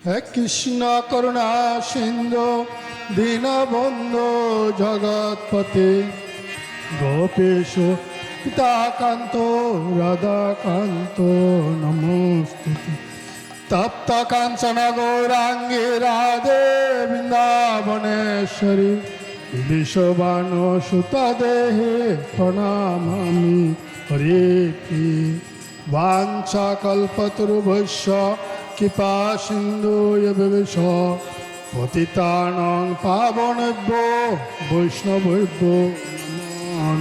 হে কৃষ্ণ করুণা সিন্ধু দীনবন্ধু জগৎপতি গোপেশ পিতাকান্ত রাধাকান্ত নমস্তুতে। তপ্ত কাঞ্চন গৌরাঙ্গী রাধে বৃন্দাবনেশ্বরী বিশ্ববানো সুতা দেহে প্রণামামি হরে প্রিয়ে। বাঞ্ছা কল্পতরুভ্যশ্চ কৃপা সিন্ধুভ্যশ্চ পতিতানাং পাবনেভ্যো বৈষ্ণবেভ্যো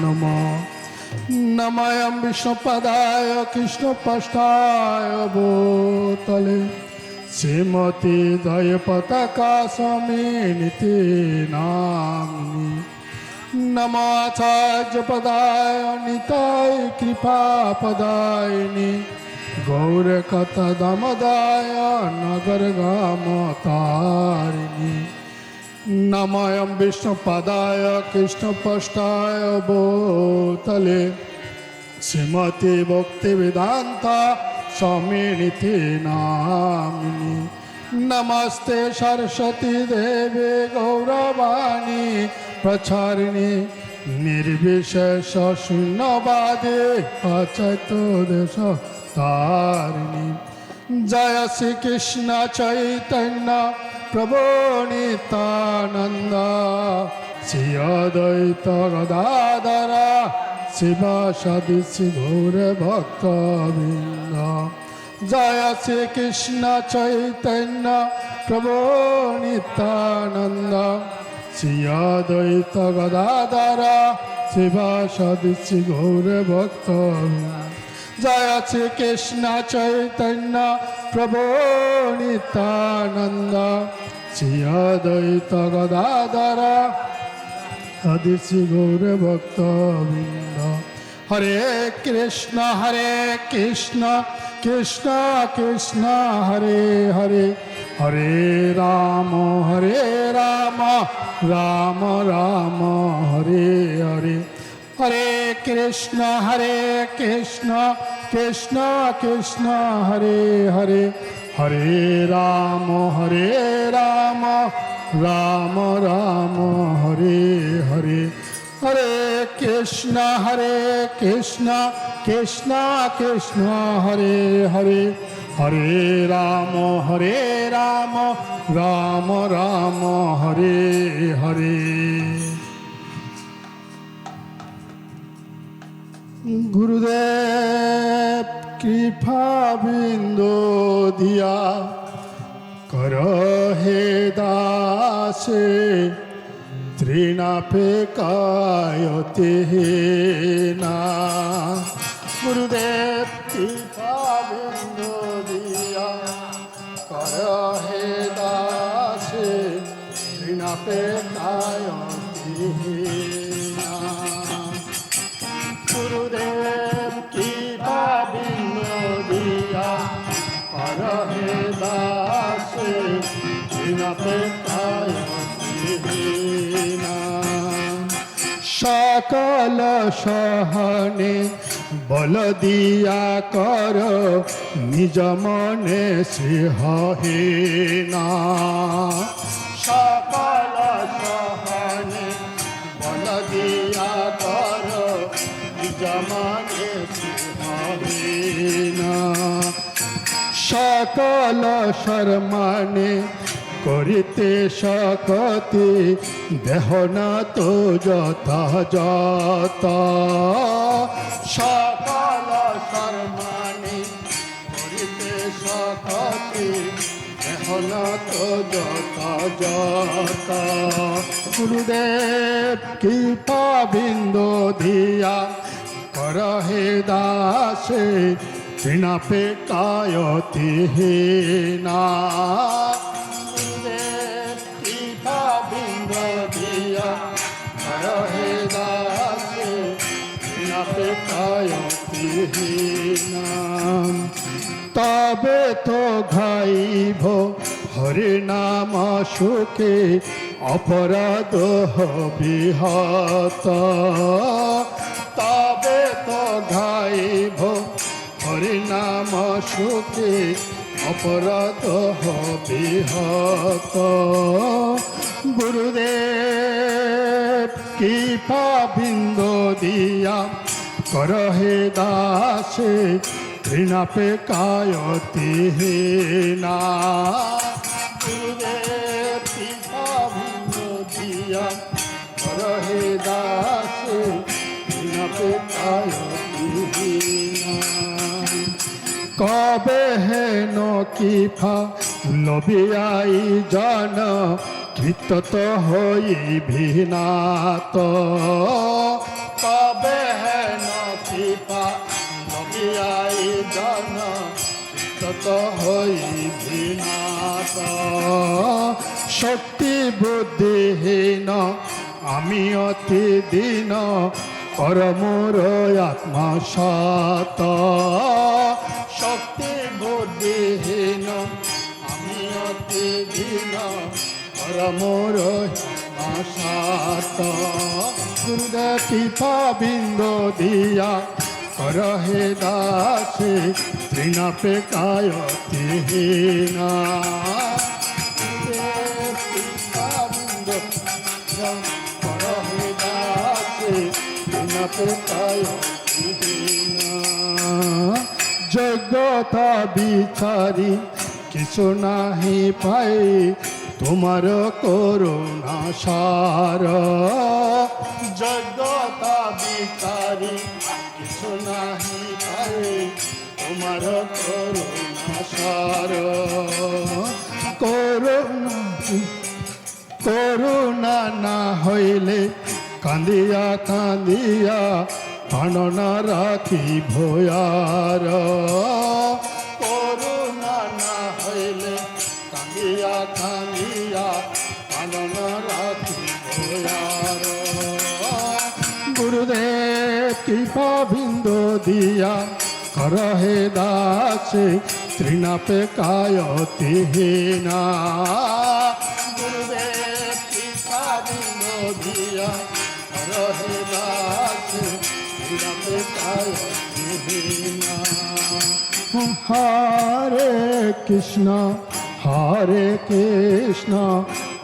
নমো নমঃ। নমঃ বিষ্ণুপদায় কৃষ্ণপৃষ্ঠায় ভূতলে শ্রীমতী জয় পতাকা স্বামিনীতি নামিনী। নমঃ আচার্যপদায় নিতাই কৃপাপদায়িনী গৌরকথা দামোদায় নগরগামতারিণী। নমঃ বিষ্ণুপদায় কৃষ্ণপৃষ্ঠায় ভূতলে শ্রীমতী ভক্তিবেদান্তা স্বামিনীতি নামিনী। নমস্তে সরস্বতী দেবে গৌরবাণী প্রচারিণী নির্বিশেষ শূন্যবাদে অচৈত দেশ তারিণী। জয় শ্রীকৃষ্ণ চৈতন্য প্রভু নিত্যানন্দ শ্রী অদ্বৈত গদাধর শিবাসাদি শ্রী গৌর ভক্তবৃন্দ। জয় শ্রীকৃষ্ণ চৈতন্য প্রভু নিত্যানন্দ শ্রী অদ্বৈত গদাধর শিবাসাদি শ্রী গৌর ভক্তবৃন্দ। জয় শ্রীকৃষ্ণ চৈতন্য প্রভু নিত্যানন্দ শ্রী অদ্বৈত গদাধর আদি শ্রী গৌর ভক্তবৃন্দ। হরে কৃষ্ণ কৃষ্ণ কৃষ্ণ হরে হরে হরে রাম রাম রাম হরে হরে। হরে কৃষ্ণ কৃষ্ণ কৃষ্ণ হরে হরে হরে রাম রাম রাম হরে হরে। হরে কৃষ্ণ কৃষ্ণ কৃষ্ণ হরে হরে হরে রাম রাম রাম হরে হরে। গুরুদেব কৃপা বিন্দু দিয়া কর হে দাসে তৃণাপেকায়তে না। গুরুদেব কৃপা বিন্দু দিয়া কর হে দাসে তৃণাপেকায়তে না। গুরুদেব কৃপা বিন্দু দিয়া কর হে দাসে তৃণাপেকায়তে না। সকল সহনে বল দিয়া কর নিজ মনে স্নেহ হে না। সকল সহনে বল দিয়া কর নিজ মনে স্নেহ হে না। সকল শর্মানে করিতে শকতি দেহ না তো যথাযথ। সকল শর্মানে করিতে শকতি দেহ না তো যথাযথ। গুরুদেব কৃপা বিন্দু দিয়া কর হে দাসে তৃণাপেকায়তে না। তবে তো গাইব হরে নাম সুখে অপরাধ বিহত। তবে তো গাইব হরি নাম সুখে অপরাধ হবে হত। গুরুদেব কৃপা বিন্দু দিয়া করহে দাসে ঘৃণা পে কায়তি না। গুরুদেব কৃপা বিন্দু দিয়া করহে দাসে ঘৃণা পে কায়তি না। কবে হেন কিফা লবিয়াই জন কৃতত হই ভিনাত। কবে হেন কিফা লবিয়াই জন কৃতত হই ভিনাত। শক্তি বুদ্ধিহীন আমি অতি দিন করমোর আত্মা সত। শক্তি বুদ্ধিহীন আমি অতি দিন করমোর আত্মা সত। গুরুদেব কৃপা বিন্দু দিয়া করহে দাসে তৃণা পে কায়তি না। গুরুদেব কৃপা বিন্দু করহে দাসে তৃণা পে কায়তি না। যোগ্যতা বিচারি কিছু নাহি পাই তোমার করুণা সার। যোগ্যতা বিচারি কিছু নাহি পাই তোমার করুণা সার। করুণা না হইলে কান্দিয়া কান্দিয়া প্রাণ না রাখি ভয়ার। করুণা না হইলে কান্দিয়া কান্দিয়া প্রাণ না রাখি ভয়ার। গুরুদেব কৃপা বিন্দু দিয়া করহে দাসে তৃণা পে কায়তি না। গুরুদেব কৃপা বিন্দু দিয়া করহে দাসে তৃণা পে কায়তি না। হরে কৃষ্ণ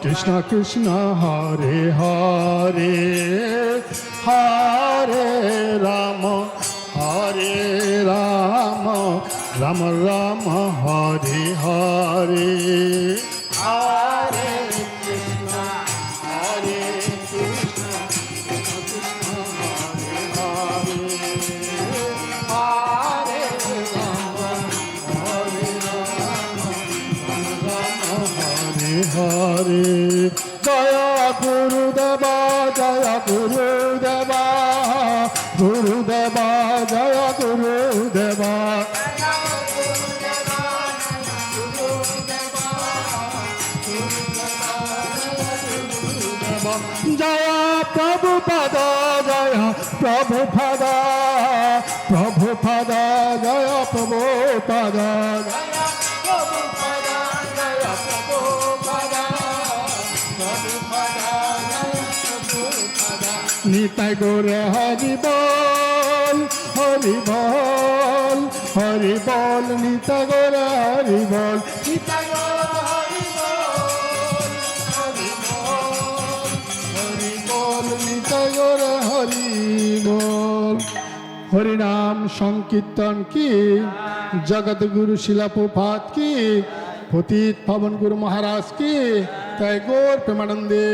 কৃষ্ণ কৃষ্ণ হরে হরে হরে রাম রাম রাম হরে হরে। হরে কৃষ্ণ কৃষ্ণ কৃষ্ণ হরে হরে হরে রাম হরে জয় গুরুদেবা জয় গুরুদেবা গুরুদেবা জয় গুরুদেবা। জয় প্রভুপদ জয় প্রভুপদ প্রভুপদ জয় প্রভুপদ। নিতাই গৌর হরি বল হরি বল হরি বল নিতাই গৌর হরি বল নিতাই গৌর হরি বল হরি বল হরি বল নিতাই গৌর হরি বল। হরিনাম সংকীর্তন কি জগৎ গুরু শিলা প্রপাত কি পতিত পাবন গুরু মহারাজ কি তাই গৌর প্রেমানন্দে।